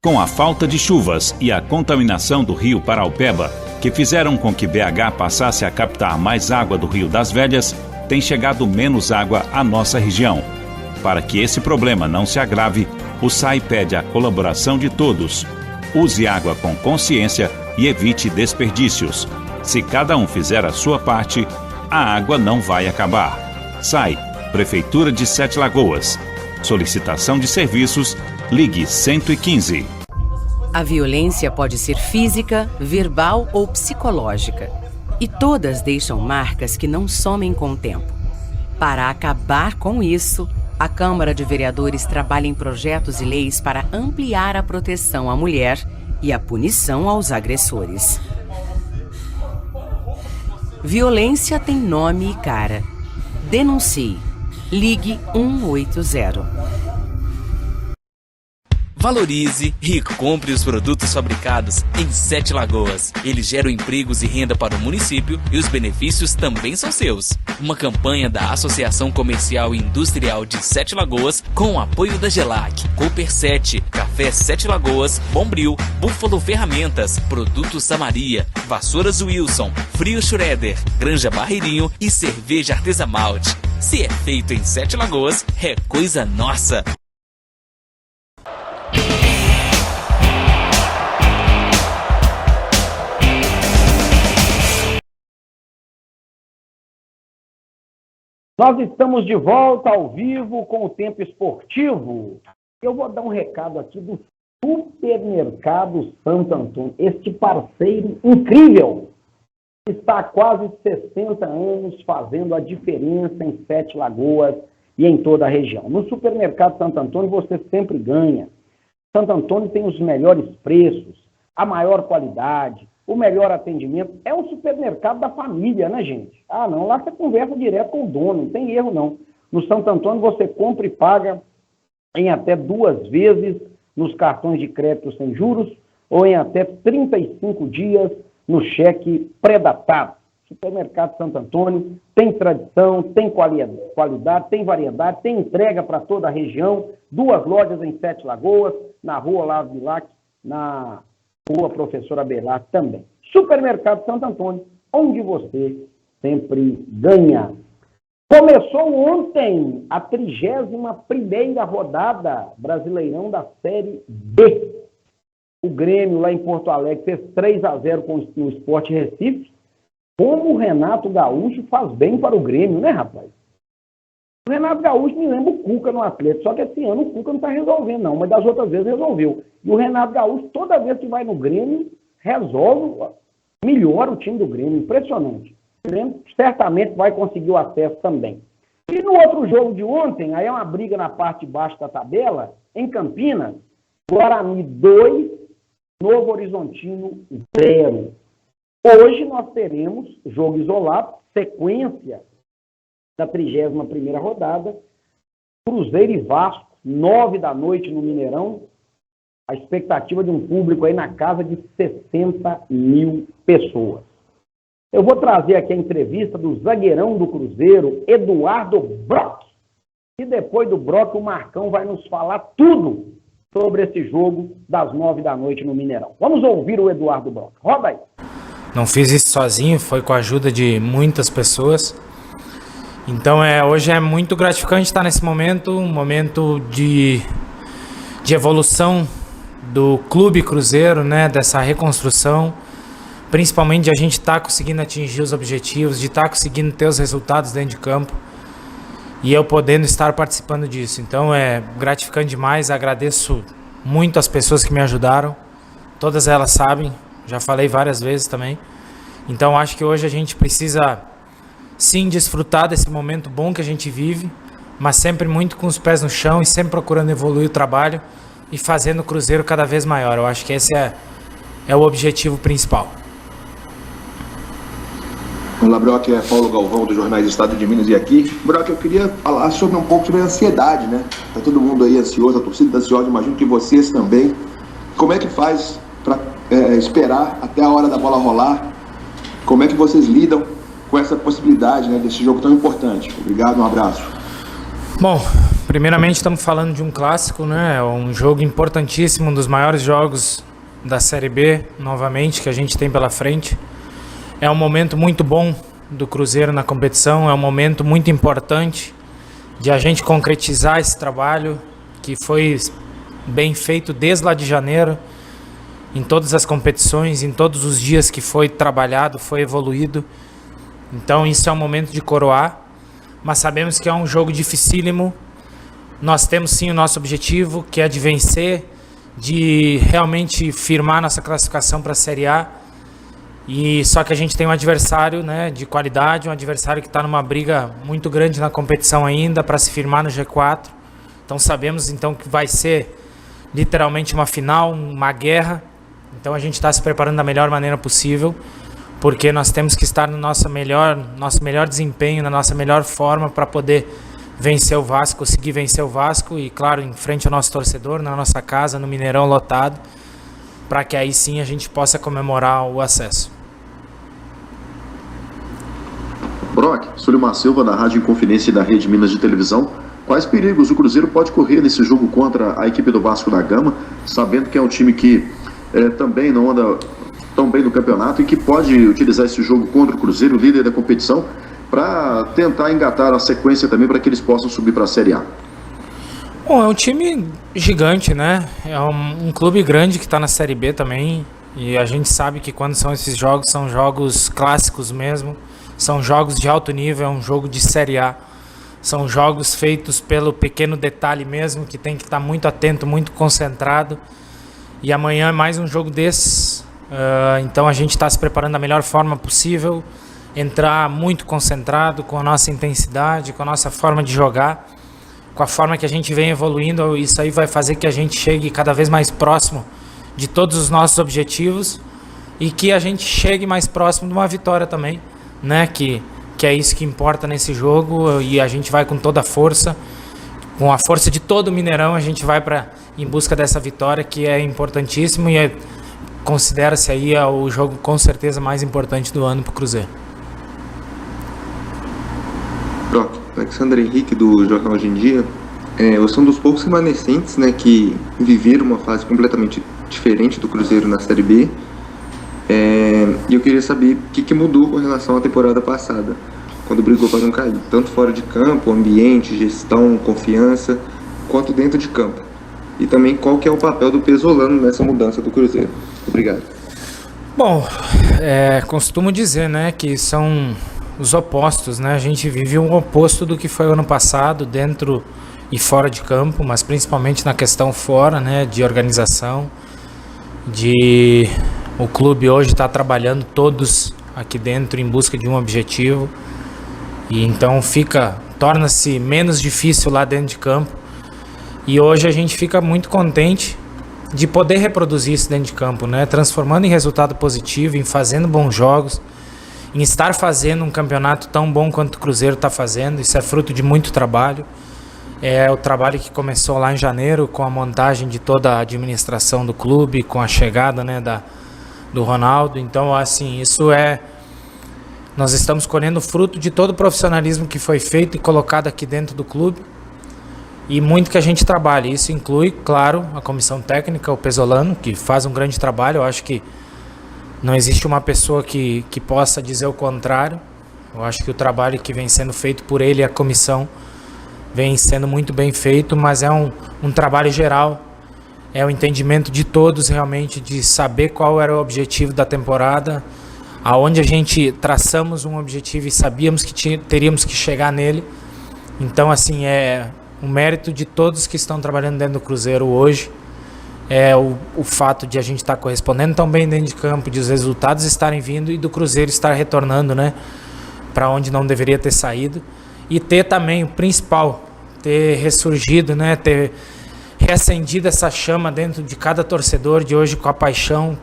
Com a falta de chuvas e a contaminação do rio Paraupeba, que fizeram com que BH passasse a captar mais água do Rio das Velhas, tem chegado menos água à nossa região. Para que esse problema não se agrave, o SAI pede a colaboração de todos. Use água com consciência e evite desperdícios. Se cada um fizer a sua parte, a água não vai acabar. SAI, Prefeitura de Sete Lagoas. Solicitação de serviços, ligue 115. A violência pode ser física, verbal ou psicológica. E todas deixam marcas que não somem com o tempo. Para acabar com isso, a Câmara de Vereadores trabalha em projetos e leis para ampliar a proteção à mulher e a punição aos agressores. Violência tem nome e cara. Denuncie. Ligue 180. Valorize e compre os produtos fabricados em Sete Lagoas. Eles geram empregos e renda para o município e os benefícios também são seus. Uma campanha da Associação Comercial e Industrial de Sete Lagoas com o apoio da Gelac, Cooper 7, Café Sete Lagoas, Bombril, Búfalo Ferramentas, Produtos Samaria, Vassouras Wilson, Frio Schroeder, Granja Barreirinho e Cerveja Artesamalte. Se é feito em Sete Lagoas, é coisa nossa! Nós estamos de volta ao vivo com o Tempo Esportivo. Eu vou dar um recado aqui do Supermercado Santo Antônio. Este parceiro incrível está há quase 60 anos fazendo a diferença em Sete Lagoas e em toda a região. No Supermercado Santo Antônio você sempre ganha. Santo Antônio tem os melhores preços, a maior qualidade, o melhor atendimento. É um supermercado da família, né, gente? Ah, não, lá você conversa direto com o dono, não tem erro, não. No Santo Antônio você compra e paga em até 2 vezes nos cartões de crédito sem juros ou em até 35 dias no cheque pré-datado. Supermercado Santo Antônio tem tradição, tem qualidade, tem variedade, tem entrega para toda a região. 2 lojas em Sete Lagoas, na Rua Olavo Bilac, na Rua Professor Abelar também. Supermercado Santo Antônio, onde você sempre ganha. Começou ontem a 31ª rodada Brasileirão da Série B. O Grêmio lá em Porto Alegre fez 3-0 no Sport Recife. Como o Renato Gaúcho faz bem para o Grêmio, né, rapaz? O Renato Gaúcho me lembra o Cuca no Atlético, só que esse ano o Cuca não está resolvendo, não, mas das outras vezes resolveu. E o Renato Gaúcho, toda vez que vai no Grêmio, resolve, melhora o time do Grêmio, impressionante. O Grêmio certamente vai conseguir o acesso também. E no outro jogo de ontem, aí é uma briga na parte de baixo da tabela, em Campinas, Guarani 2, Novo Horizontino 0. Hoje nós teremos jogo isolado, sequência da 31ª rodada, Cruzeiro e Vasco, 9 da noite no Mineirão, a expectativa de um público aí na casa de 60 mil pessoas. Eu vou trazer aqui a entrevista do zagueirão do Cruzeiro, Eduardo Brock, e depois do Brock o Marcão vai nos falar tudo sobre esse jogo das 9 da noite no Mineirão. Vamos ouvir o Eduardo Brock. Roda aí. Não fiz isso sozinho, foi com a ajuda de muitas pessoas. Então hoje é muito gratificante estar nesse momento, um momento de evolução do Clube Cruzeiro, né, dessa reconstrução, principalmente de a gente estar conseguindo atingir os objetivos, de estar conseguindo ter os resultados dentro de campo e eu podendo estar participando disso. Então é gratificante demais, agradeço muito as pessoas que me ajudaram, todas elas sabem, já falei várias vezes também. Então acho que hoje a gente precisa sim desfrutar desse momento bom que a gente vive, mas sempre muito com os pés no chão e sempre procurando evoluir o trabalho e fazendo o Cruzeiro cada vez maior. Eu acho que esse é o objetivo principal. Olá, Brock, é Paulo Galvão do Jornais do Estado de Minas e aqui. Brock, eu queria falar um pouco sobre a ansiedade, né? Tá todo mundo aí ansioso, a torcida tá ansiosa, imagino que vocês também. Como é que faz para esperar até a hora da bola rolar? Como é que vocês lidam com essa possibilidade, né, desse jogo tão importante? Obrigado, um abraço. Bom, primeiramente estamos falando de um clássico, né? Um jogo importantíssimo, um dos maiores jogos da Série B, novamente, que a gente tem pela frente. É um momento muito bom do Cruzeiro na competição, é um momento muito importante de a gente concretizar esse trabalho que foi bem feito desde lá de janeiro, em todas as competições, em todos os dias que foi trabalhado, foi evoluído. Então isso é um momento de coroar, mas sabemos que é um jogo dificílimo. Nós temos sim o nosso objetivo, que é de vencer, de realmente firmar nossa classificação para a Série A. E só que a gente tem um adversário, né, de qualidade, um adversário que está numa briga muito grande na competição ainda para se firmar no G4. Então sabemos então que vai ser literalmente uma final, uma guerra. Então a gente está se preparando da melhor maneira possível, porque nós temos que estar no nosso melhor desempenho, na nossa melhor forma para poder vencer o Vasco, conseguir vencer o Vasco e, claro, em frente ao nosso torcedor, na nossa casa, no Mineirão lotado, para que aí sim a gente possa comemorar o acesso. Brock, Sulimar Silva, da Rádio Inconfidência e da Rede Minas de Televisão. Quais perigos o Cruzeiro pode correr nesse jogo contra a equipe do Vasco da Gama, sabendo que é um time que também não anda tão bem no campeonato e que pode utilizar esse jogo contra o Cruzeiro, líder da competição, para tentar engatar a sequência também para que eles possam subir para a Série A? Bom, é um time gigante, né? É um clube grande que está na Série B também, e a gente sabe que quando são esses jogos, são jogos clássicos mesmo, são jogos de alto nível, é um jogo de Série A, são jogos feitos pelo pequeno detalhe mesmo, que tem que estar muito atento, muito concentrado, e amanhã é mais um jogo desses, então a gente está se preparando da melhor forma possível, entrar muito concentrado, com a nossa intensidade, com a nossa forma de jogar, com a forma que a gente vem evoluindo. Isso aí vai fazer que a gente chegue cada vez mais próximo de todos os nossos objetivos e que a gente chegue mais próximo de uma vitória também, né? Que é isso que importa nesse jogo, e a gente vai com toda a força, com a força de todo o Mineirão, a gente vai em busca dessa vitória, que é importantíssimo e considera-se aí o jogo com certeza mais importante do ano para o Cruzeiro. Brock, Alexandre Henrique do Jornal Hoje em Dia. Eu sou um dos poucos remanescentes, né, que viveram uma fase completamente diferente do Cruzeiro na Série B. E eu queria saber o que mudou com relação à temporada passada, quando brigou para não cair, tanto fora de campo, ambiente, gestão, confiança, quanto dentro de campo. E também qual que é o papel do Pesolano nessa mudança do Cruzeiro. Obrigado. Bom, costumo dizer, né, que são os opostos, né? A gente vive um oposto do que foi o ano passado, dentro e fora de campo, mas principalmente na questão fora, né, de organização, o clube hoje está trabalhando todos aqui dentro em busca de um objetivo, e então torna-se menos difícil lá dentro de campo, e hoje a gente fica muito contente de poder reproduzir isso dentro de campo, né, transformando em resultado positivo, em fazendo bons jogos, em estar fazendo um campeonato tão bom quanto o Cruzeiro está fazendo. Isso é fruto de muito trabalho. É o trabalho que começou lá em janeiro, com a montagem de toda a administração do clube, com a chegada, né, do Ronaldo. Então, assim, nós estamos colhendo fruto de todo o profissionalismo que foi feito e colocado aqui dentro do clube, e muito que a gente trabalha. Isso inclui, claro, a comissão técnica, o Pesolano, que faz um grande trabalho. Eu acho que não existe uma pessoa que possa dizer o contrário. Eu acho que o trabalho que vem sendo feito por ele e a comissão vem sendo muito bem feito, mas é um trabalho geral, é o entendimento de todos realmente, de saber qual era o objetivo da temporada, aonde a gente traçamos um objetivo e sabíamos que teríamos que chegar nele. Então, assim, é um mérito de todos que estão trabalhando dentro do Cruzeiro hoje, é o fato de a gente estar correspondendo tão bem dentro de campo, de os resultados estarem vindo e do Cruzeiro estar retornando, né, para onde não deveria ter saído, e ter também o principal, ter ressurgido, né, ter reacendido essa chama dentro de cada torcedor de hoje com a paixão.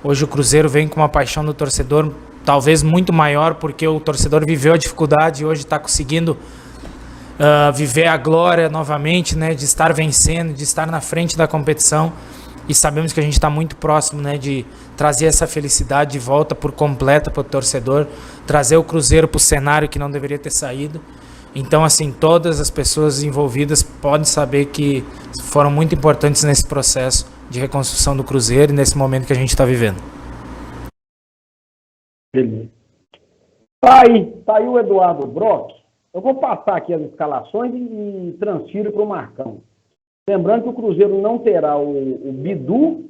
Hoje o Cruzeiro vem com uma paixão do torcedor talvez muito maior, porque o torcedor viveu a dificuldade e hoje está conseguindo viver a glória novamente, né, de estar vencendo, de estar na frente da competição, e sabemos que a gente está muito próximo, né, de trazer essa felicidade de volta por completa para o torcedor, trazer o Cruzeiro para o cenário que não deveria ter saído. Então, assim, todas as pessoas envolvidas podem saber que foram muito importantes nesse processo de reconstrução do Cruzeiro e nesse momento que a gente está vivendo. Tá aí o Eduardo Brock. Eu vou passar aqui as escalações e transfiro para o Marcão. Lembrando que o Cruzeiro não terá o Bidu,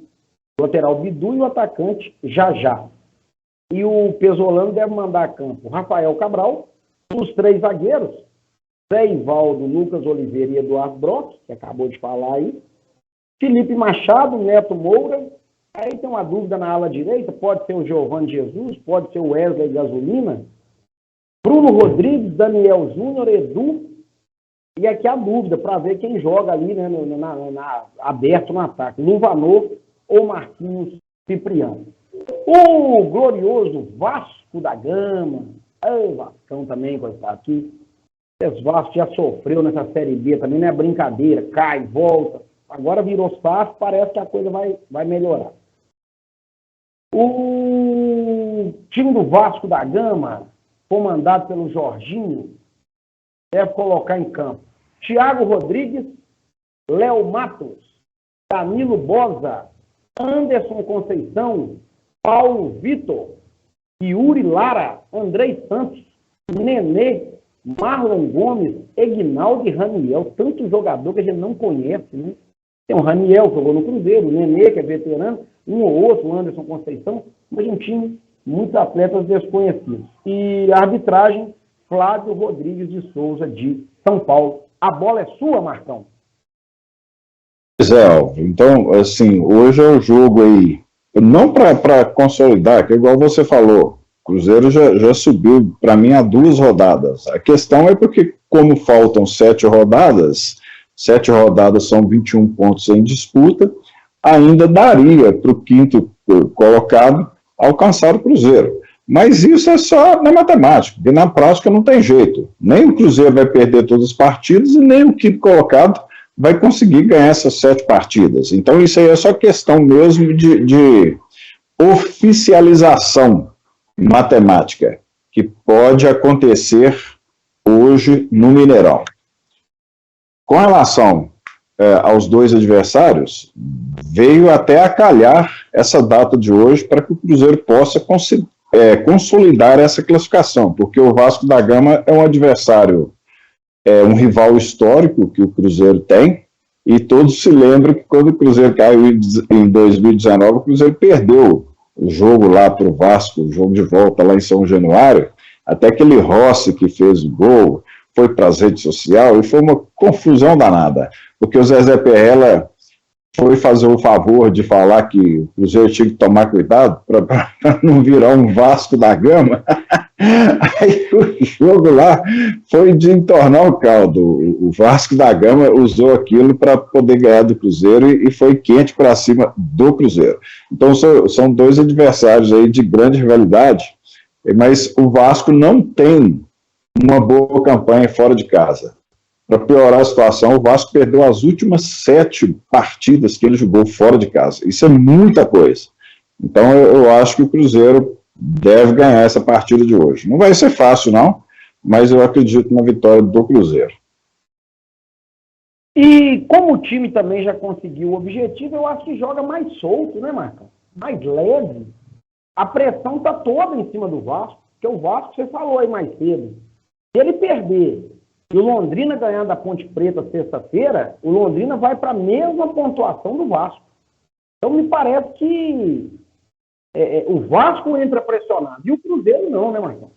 o lateral Bidu e o atacante Já. E o Pesolano deve mandar a campo Rafael Cabral, os 3 zagueiros, Zé Ivaldo, Lucas Oliveira e Eduardo Brock, que acabou de falar aí, Felipe Machado, Neto Moura. Aí tem uma dúvida na ala direita, pode ser o Giovanni Jesus, pode ser o Wesley Gasolina, Bruno Rodrigues, Daniel Júnior, Edu, e aqui a dúvida, para ver quem joga ali, né, aberto no ataque, Luvanor ou Marquinhos Cipriano. O glorioso Vasco da Gama, o Vascão também, coitado, aqui, esse Vasco já sofreu nessa Série B também, não é brincadeira, cai, volta, agora virou SAF, parece que a coisa vai melhorar. O time do Vasco da Gama, comandado pelo Jorginho, deve colocar em campo Thiago Rodrigues, Léo Matos, Danilo Boza, Anderson Conceição, Paulo Vitor, Yuri Lara, Andrei Santos, Nenê, Marlon Gomes, Egnaldo e Raniel. Tanto jogador que a gente não conhece, né? Tem o Raniel, que jogou no Cruzeiro, o Nenê, que é veterano, um ou outro, o Anderson Conceição, mas um time, muitos atletas desconhecidos. E a arbitragem, Flávio Rodrigues de Souza, de São Paulo. A bola é sua, Marcão. Pois é, Alvo. Então, assim, hoje é o jogo aí, não para consolidar, que é igual você falou, o Cruzeiro já subiu, para mim, há 2 rodadas. A questão é porque, como faltam 7 rodadas, 7 rodadas são 21 pontos em disputa, ainda daria para o 5º colocado alcançar o Cruzeiro. Mas isso é só na matemática, porque na prática não tem jeito. Nem o Cruzeiro vai perder todas as partidas e nem o 5º colocado vai conseguir ganhar essas 7 partidas. Então isso aí é só questão mesmo de oficialização matemática, que pode acontecer hoje no Mineirão. Com relação aos 2 adversários, veio até a calhar essa data de hoje para que o Cruzeiro possa consolidar essa classificação, porque o Vasco da Gama é um adversário, um rival histórico que o Cruzeiro tem, e todos se lembram que quando o Cruzeiro caiu em 2019, o Cruzeiro perdeu o jogo lá para o Vasco, o jogo de volta lá em São Januário, até aquele Rossi que fez o gol, foi para as redes sociais, e foi uma confusão danada, porque o Zezé Perrella foi fazer o favor de falar que o Cruzeiro tinha que tomar cuidado para não virar um Vasco da Gama. Aí o jogo lá foi de entornar o caldo. O Vasco da Gama usou aquilo para poder ganhar do Cruzeiro e foi quente para cima do Cruzeiro. Então são 2 adversários aí de grande rivalidade, mas o Vasco não tem uma boa campanha fora de casa. Para piorar a situação, o Vasco perdeu as últimas 7 partidas que ele jogou fora de casa. Isso é muita coisa. Então eu acho que o Cruzeiro deve ganhar essa partida de hoje. Não vai ser fácil, não, mas eu acredito na vitória do Cruzeiro. E como o time também já conseguiu o objetivo, eu acho que joga mais solto, né, Marcão? Mais leve. A pressão está toda em cima do Vasco. Porque o Vasco, você falou aí mais cedo, se ele perder e o Londrina ganhar da Ponte Preta sexta-feira, o Londrina vai para a mesma pontuação do Vasco. Então me parece que o Vasco entra pressionado e o Cruzeiro não, né, Marcão?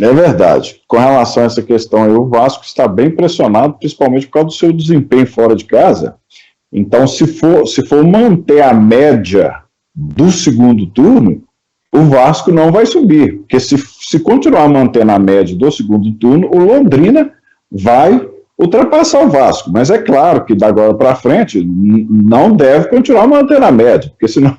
É verdade. Com relação a essa questão aí, o Vasco está bem pressionado, principalmente por causa do seu desempenho fora de casa. Então, se for manter a média do segundo turno, o Vasco não vai subir. Porque se continuar mantendo a média do segundo turno, o Londrina vai ultrapassar o Vasco. Mas é claro que da agora para frente não deve continuar mantendo a média, porque senão,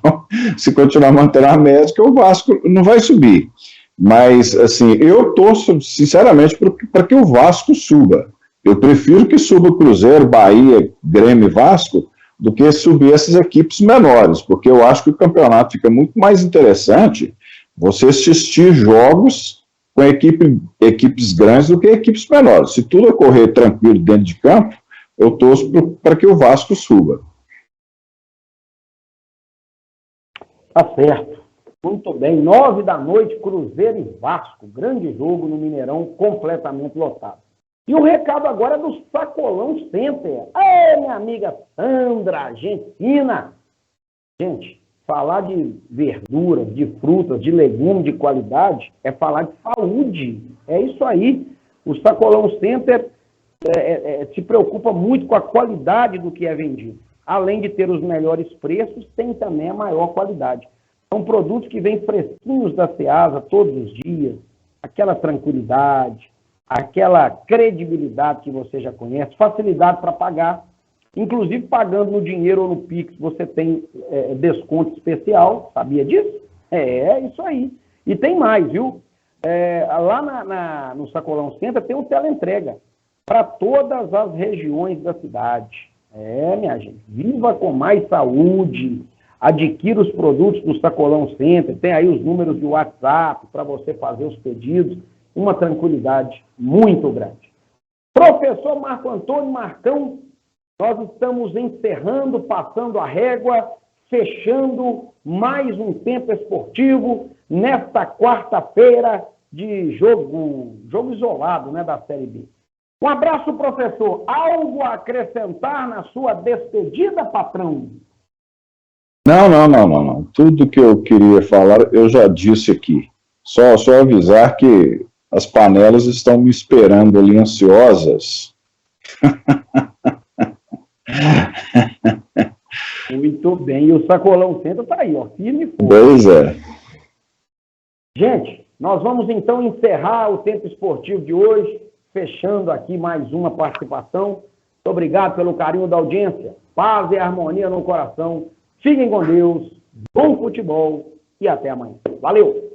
se continuar mantendo a média, o Vasco não vai subir. Mas, assim, eu torço, sinceramente, para que o Vasco suba. Eu prefiro que suba o Cruzeiro, Bahia, Grêmio e Vasco, do que subir essas equipes menores, porque eu acho que o campeonato fica muito mais interessante você assistir jogos com equipes grandes do que equipes menores. Se tudo ocorrer tranquilo dentro de campo, eu torço para que o Vasco suba. Tá certo. Muito bem. 9 da noite, Cruzeiro e Vasco. Grande jogo no Mineirão, completamente lotado. E o recado agora é do Sacolão Center. Ei, minha amiga Sandra, gente fina. Gente, falar de verduras, de frutas, de legumes de qualidade é falar de saúde. É isso aí. O Sacolão Center se preocupa muito com a qualidade do que é vendido. Além de ter os melhores preços, tem também a maior qualidade. São produtos que vêm fresquinhos da Ceasa todos os dias. Aquela tranquilidade, aquela credibilidade que você já conhece, facilidade para pagar. Inclusive, pagando no dinheiro ou no Pix, você tem desconto especial. Sabia disso? É isso aí. E tem mais, viu? Lá no Sacolão Center tem um teleentrega para todas as regiões da cidade. Minha gente, viva com mais saúde. Adquira os produtos do Sacolão Center. Tem aí os números de WhatsApp para você fazer os pedidos. Uma tranquilidade muito grande. Professor Marco Antônio Marcão, nós estamos encerrando, passando a régua, fechando mais um tempo esportivo nesta quarta-feira de jogo isolado, né, da Série B. Um abraço, professor. Algo a acrescentar na sua despedida, patrão? Não. Tudo que eu queria falar, eu já disse aqui. Só avisar que as panelas estão me esperando ali ansiosas. Muito bem. E o Sacolão Center está aí, ó, firme e forte. Pois é. Gente, nós vamos então encerrar o tempo esportivo de hoje, fechando aqui mais uma participação. Muito obrigado pelo carinho da audiência. Paz e harmonia no coração. Fiquem com Deus. Bom futebol e até amanhã. Valeu!